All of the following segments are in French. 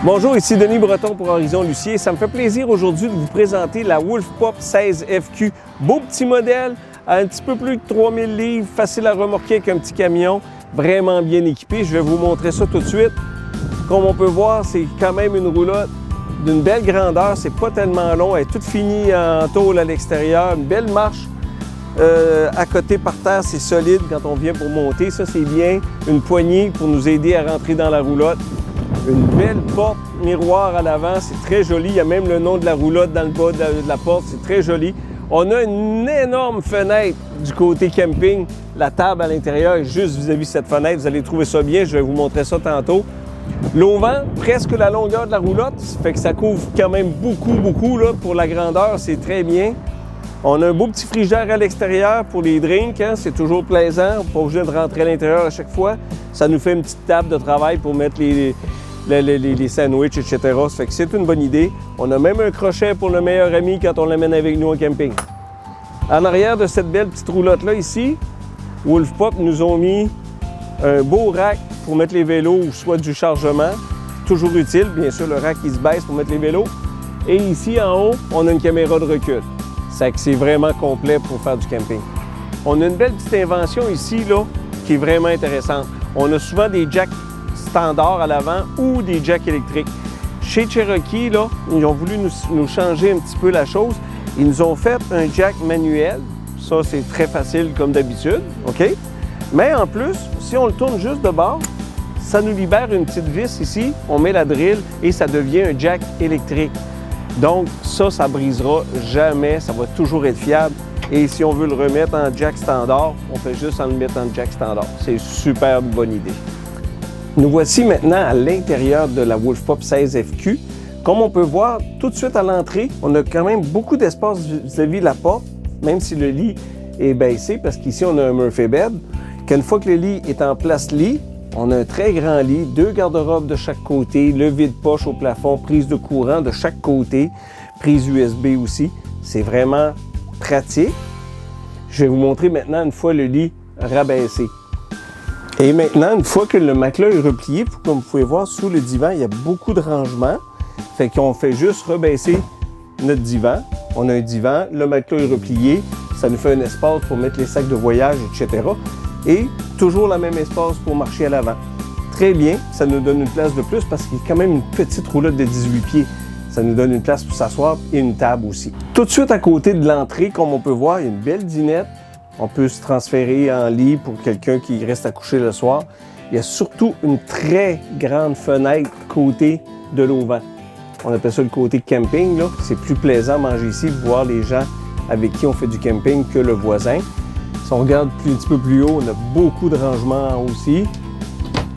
Bonjour, ici Denis Breton pour Horizon Lucier. Ça me fait plaisir aujourd'hui de vous présenter la Wolf Pup 16 FQ. Beau petit modèle, un petit peu plus de 3000 livres, facile à remorquer avec un petit camion, vraiment bien équipé. Je vais vous montrer ça tout de suite. Comme on peut voir, c'est quand même une roulotte d'une belle grandeur. C'est pas tellement long, elle est toute finie en tôle à l'extérieur. Une belle marche à côté par terre, c'est solide quand on vient pour monter. Ça, c'est bien. Une poignée pour nous aider à rentrer dans la roulotte. Une belle porte miroir à l'avant, c'est très joli. Il y a même le nom de la roulotte dans le bas de la porte, c'est très joli. On a une énorme fenêtre du côté camping. La table à l'intérieur est juste vis-à-vis de cette fenêtre. Vous allez trouver ça bien, je vais vous montrer ça tantôt. L'auvent, presque la longueur de la roulotte, ça fait que ça couvre quand même beaucoup là, pour la grandeur, c'est très bien. On a un beau petit frigidaire à l'extérieur pour les drinks, hein? C'est toujours plaisant, on n'est pas obligé de rentrer à l'intérieur à chaque fois. Ça nous fait une petite table de travail pour mettre les sandwichs, etc. Ça fait que c'est une bonne idée. On a même un crochet pour le meilleur ami quand on l'amène avec nous au camping. En arrière de cette belle petite roulotte-là ici, Wolf Pup nous ont mis un beau rack pour mettre les vélos ou soit du chargement. Toujours utile, bien sûr, le rack qui se baisse pour mettre les vélos. Et ici, en haut, on a une caméra de recul. C'est vraiment complet pour faire du camping. On a une belle petite invention ici, là, qui est vraiment intéressante. On a souvent des jacks standards à l'avant ou des jacks électriques. Chez Cherokee, là, ils ont voulu nous changer un petit peu la chose. Ils nous ont fait un jack manuel. Ça, c'est très facile comme d'habitude, OK? Mais en plus, si on le tourne juste de bord, ça nous libère une petite vis ici. On met la drill et ça devient un jack électrique. Donc, ça brisera jamais. Ça va toujours être fiable. Et si on veut le remettre en jack standard, on fait juste en le mettre en jack standard. C'est une super bonne idée. Nous voici maintenant à l'intérieur de la Wolf Pup 16 FQ. Comme on peut voir, tout de suite à l'entrée, on a quand même beaucoup d'espace vis-à-vis de la porte, même si le lit est baissé, parce qu'ici, on a un Murphy bed. Qu'une fois que le lit est en place lit, on a un très grand lit, 2 garde-robes de chaque côté, le vide-poche au plafond, prise de courant de chaque côté, prise USB aussi. C'est vraiment pratique. Je vais vous montrer maintenant une fois le lit rabaissé. Et maintenant, une fois que le matelas est replié, comme vous pouvez voir, sous le divan, il y a beaucoup de rangements. Fait qu'on fait juste rebaisser notre divan. On a un divan, le matelas est replié. Ça nous fait un espace pour mettre les sacs de voyage, etc. Et toujours le même espace pour marcher à l'avant. Très bien, ça nous donne une place de plus parce qu'il y a quand même une petite roulotte de 18 pieds. Ça nous donne une place pour s'asseoir et une table aussi. Tout de suite à côté de l'entrée, comme on peut voir, il y a une belle dinette. On peut se transférer en lit pour quelqu'un qui reste à coucher le soir. Il y a surtout une très grande fenêtre côté de l'auvent. On appelle ça le côté camping, là. C'est plus plaisant manger ici, voir les gens avec qui on fait du camping que le voisin. Si on regarde un petit peu plus haut, on a beaucoup de rangements aussi.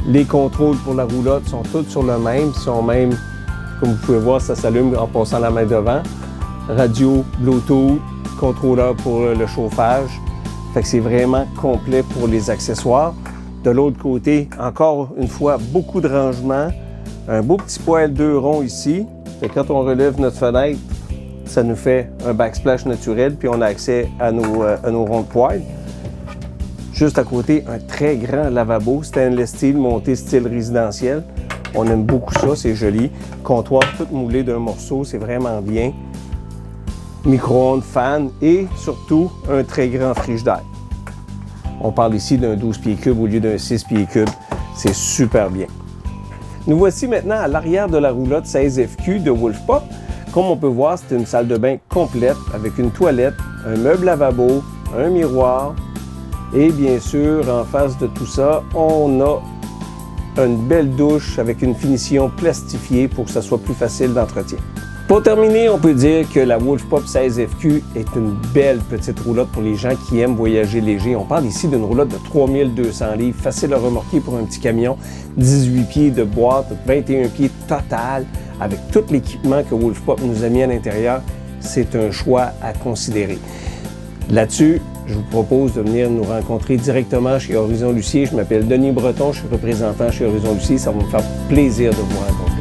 Les contrôles pour la roulotte sont tous sur le même. Ils sont même, comme vous pouvez voir, ça s'allume en passant la main devant. Radio, Bluetooth, contrôleur pour le chauffage. Fait que c'est vraiment complet pour les accessoires. De l'autre côté, encore une fois, beaucoup de rangements. Un beau petit poêle 2 ronds ici. Fait que quand on relève notre fenêtre, ça nous fait un backsplash naturel, puis on a accès à nos ronds de poêle. Juste à côté, un très grand lavabo, stainless steel, monté style résidentiel. On aime beaucoup ça, c'est joli. Comptoir tout moulé d'un morceau, c'est vraiment bien. Micro-ondes, fan et surtout un très grand frigidaire. On parle ici d'un 12 pieds cubes au lieu d'un 6 pieds cubes. C'est super bien. Nous voici maintenant à l'arrière de la roulotte 16 FQ de Wolf Pup. Comme on peut voir, c'est une salle de bain complète avec une toilette, un meuble lavabo, un miroir et bien sûr, en face de tout ça, on a une belle douche avec une finition plastifiée pour que ça soit plus facile d'entretien. Pour terminer, on peut dire que la Wolf Pup 16 FQ est une belle petite roulotte pour les gens qui aiment voyager léger. On parle ici d'une roulotte de 3200 livres, facile à remorquer pour un petit camion, 18 pieds de boîte, 21 pieds total, avec tout l'équipement que Wolf Pup nous a mis à l'intérieur. C'est un choix à considérer. Là-dessus, je vous propose de venir nous rencontrer directement chez Horizon Lucier. Je m'appelle Denis Breton, je suis représentant chez Horizon Lucier. Ça va me faire plaisir de vous rencontrer.